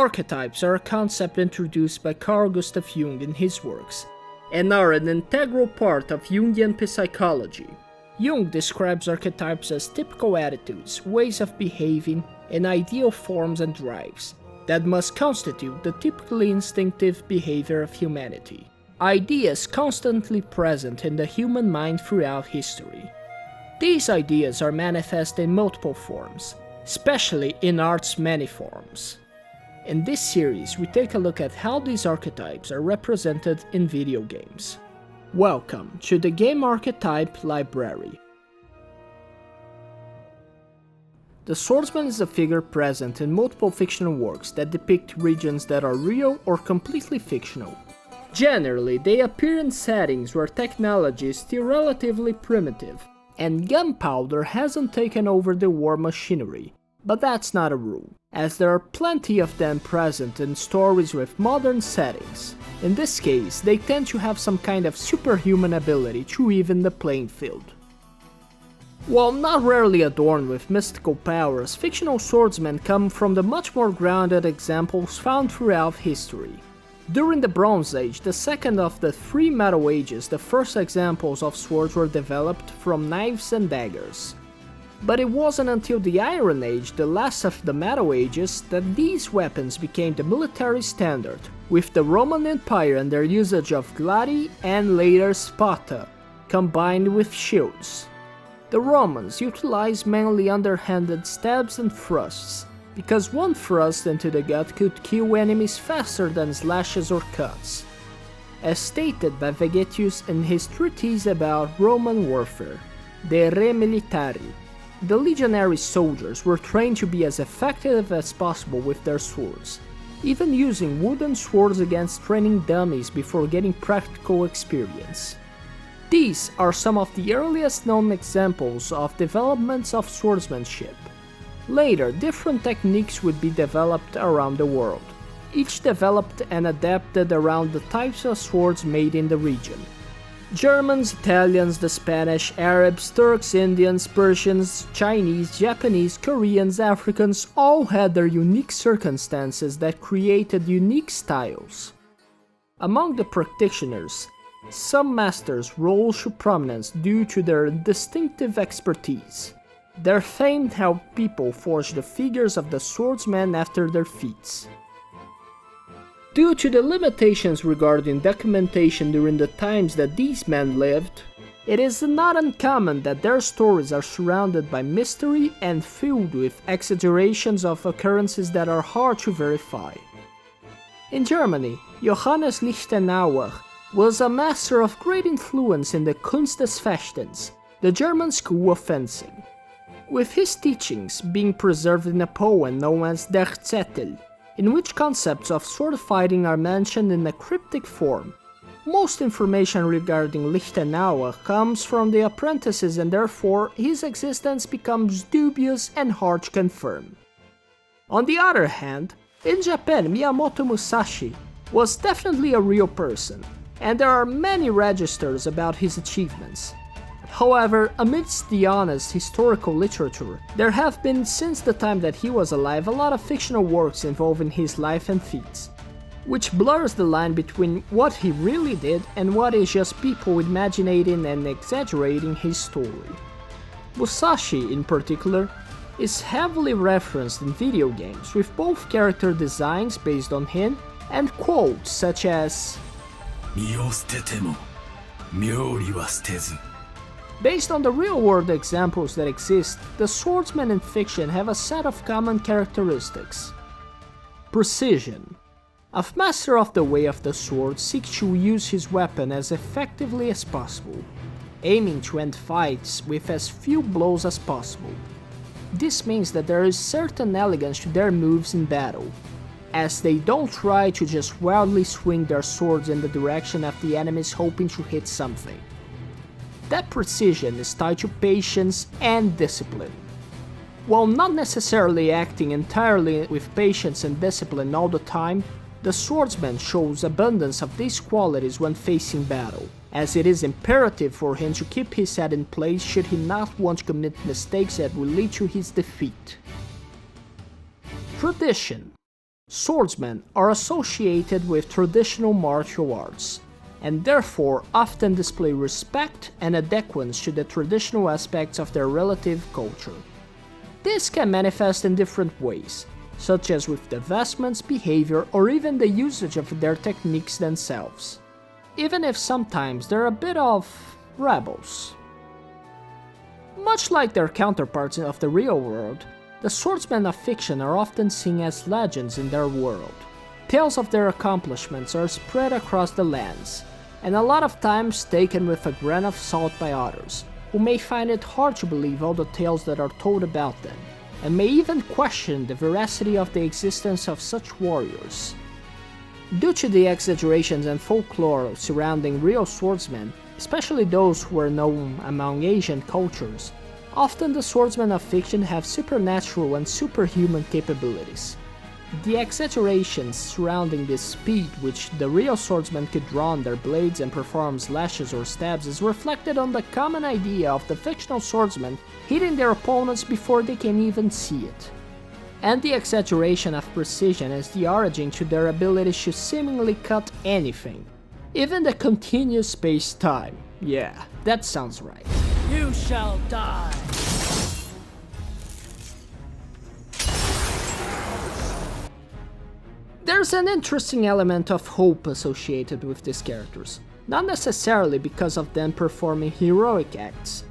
Archetypes are a concept introduced by Carl Gustav Jung in his works, and are an integral part of Jungian psychology. Jung describes archetypes as typical attitudes, ways of behaving, and ideal forms and drives that must constitute the typically instinctive behavior of humanity. Ideas constantly present in the human mind throughout history. These ideas are manifest in multiple forms, especially in art's many forms. In this series, we take a look at how these archetypes are represented in video games. Welcome to the Game Archetype Library. The Swordsman is a figure present in multiple fictional works that depict regions that are real or completely fictional. Generally, they appear in settings where technology is still relatively primitive, and gunpowder hasn't taken over the war machinery. But that's not a rule, as there are plenty of them present in stories with modern settings. In this case, they tend to have some kind of superhuman ability to even the playing field. While not rarely adorned with mystical powers, fictional swordsmen come from the much more grounded examples found throughout history. During the Bronze Age, the second of the three Metal Ages, the first examples of swords were developed from knives and daggers. But it wasn't until the Iron Age, the last of the Metal Ages, that these weapons became the military standard, with the Roman Empire and their usage of gladi and later spada, combined with shields. The Romans utilized mainly underhanded stabs and thrusts, because one thrust into the gut could kill enemies faster than slashes or cuts, as stated by Vegetius in his treatise about Roman warfare, De Re Militari. The legionary soldiers were trained to be as effective as possible with their swords, even using wooden swords against training dummies before getting practical experience. These are some of the earliest known examples of developments of swordsmanship. Later, different techniques would be developed around the world, each developed and adapted around the types of swords made in the region. Germans, Italians, the Spanish, Arabs, Turks, Indians, Persians, Chinese, Japanese, Koreans, Africans all had their unique circumstances that created unique styles. Among the practitioners, some masters rose to prominence due to their distinctive expertise. Their fame helped people forge the figures of the swordsmen after their feats. Due to the limitations regarding documentation during the times that these men lived, it is not uncommon that their stories are surrounded by mystery and filled with exaggerations of occurrences that are hard to verify. In Germany, Johannes Lichtenauer was a master of great influence in the Kunst des Fechtens, the German school of fencing, with his teachings being preserved in a poem known as Der Zettel, in which concepts of sword fighting are mentioned in a cryptic form. Most information regarding Lichtenauer comes from the apprentices, and therefore his existence becomes dubious and hard to confirm. On the other hand, in Japan, Miyamoto Musashi was definitely a real person, and there are many registers about his achievements. However, amidst the honest historical literature, there have been since the time that he was alive a lot of fictional works involving his life and feats, which blurs the line between what he really did and what is just people imaginating and exaggerating his story. Musashi, in particular, is heavily referenced in video games, with both character designs based on him and quotes such as "身を捨てても妙理は捨てず." Based on the real-world examples that exist, the swordsmen in fiction have a set of common characteristics. Precision. A master of the way of the sword seeks to use his weapon as effectively as possible, aiming to end fights with as few blows as possible. This means that there is certain elegance to their moves in battle, as they don't try to just wildly swing their swords in the direction of the enemies hoping to hit something. That precision is tied to patience and discipline. While not necessarily acting entirely with patience and discipline all the time, the swordsman shows abundance of these qualities when facing battle, as it is imperative for him to keep his head in place should he not want to commit mistakes that will lead to his defeat. Tradition. Swordsmen are associated with traditional martial arts, and therefore often display respect and adherence to the traditional aspects of their relative culture. This can manifest in different ways, such as with the vestments, behavior, or even the usage of their techniques themselves, even if sometimes they're a bit of rebels. Much like their counterparts of the real world, the swordsmen of fiction are often seen as legends in their world. Tales of their accomplishments are spread across the lands, and a lot of times taken with a grain of salt by others, who may find it hard to believe all the tales that are told about them, and may even question the veracity of the existence of such warriors. Due to the exaggerations and folklore surrounding real swordsmen, especially those who are known among Asian cultures, often the swordsmen of fiction have supernatural and superhuman capabilities. The exaggerations surrounding the speed which the real swordsmen could draw on their blades and perform slashes or stabs is reflected on the common idea of the fictional swordsmen hitting their opponents before they can even see it. And the exaggeration of precision is the origin to their ability to seemingly cut anything, even the continuous space-time. Yeah, that sounds right. You shall die! There's an interesting element of hope associated with these characters, not necessarily because of them performing heroic acts,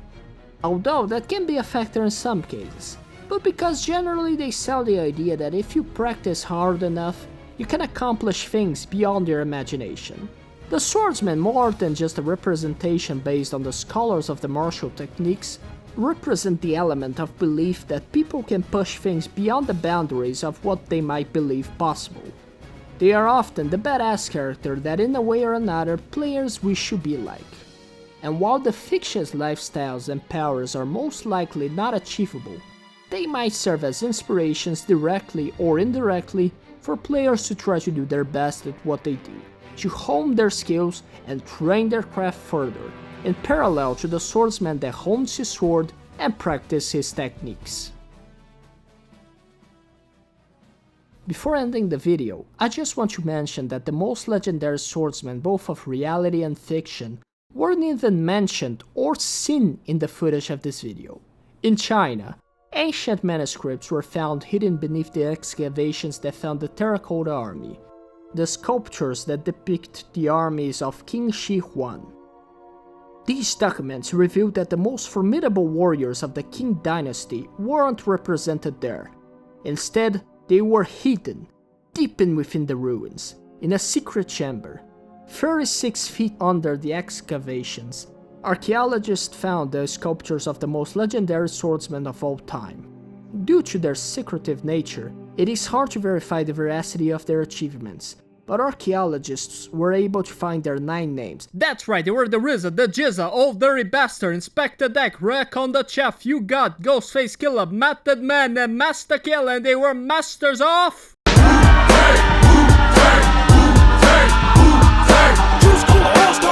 although that can be a factor in some cases, but because generally they sell the idea that if you practice hard enough, you can accomplish things beyond your imagination. The swordsmen, more than just a representation based on the scholars of the martial techniques, represent the element of belief that people can push things beyond the boundaries of what they might believe possible. They are often the badass character that in a way or another players wish to be like. And while the fictitious lifestyles and powers are most likely not achievable, they might serve as inspirations directly or indirectly for players to try to do their best at what they do, to hone their skills and train their craft further, in parallel to the swordsman that hones his sword and practices his techniques. Before ending the video, I just want to mention that the most legendary swordsmen both of reality and fiction weren't even mentioned or seen in the footage of this video. In China, ancient manuscripts were found hidden beneath the excavations that found the Terracotta Army, the sculptures that depict the armies of King Shi Huan. These documents reveal that the most formidable warriors of the Qing dynasty weren't represented there. Instead, they were hidden, deep within the ruins, in a secret chamber. 36 feet under the excavations, archaeologists found the sculptures of the most legendary swordsmen of all time. Due to their secretive nature, it is hard to verify the veracity of their achievements, but archaeologists were able to find their 9 names. That's right, they were the RZA, the Jizza, Old Dirty Bastard, Inspector Deck, Recon the Chef, You Got, Ghostface Killer, Method Man, and Master Kill, and they were masters of... Juice Cooler All-Star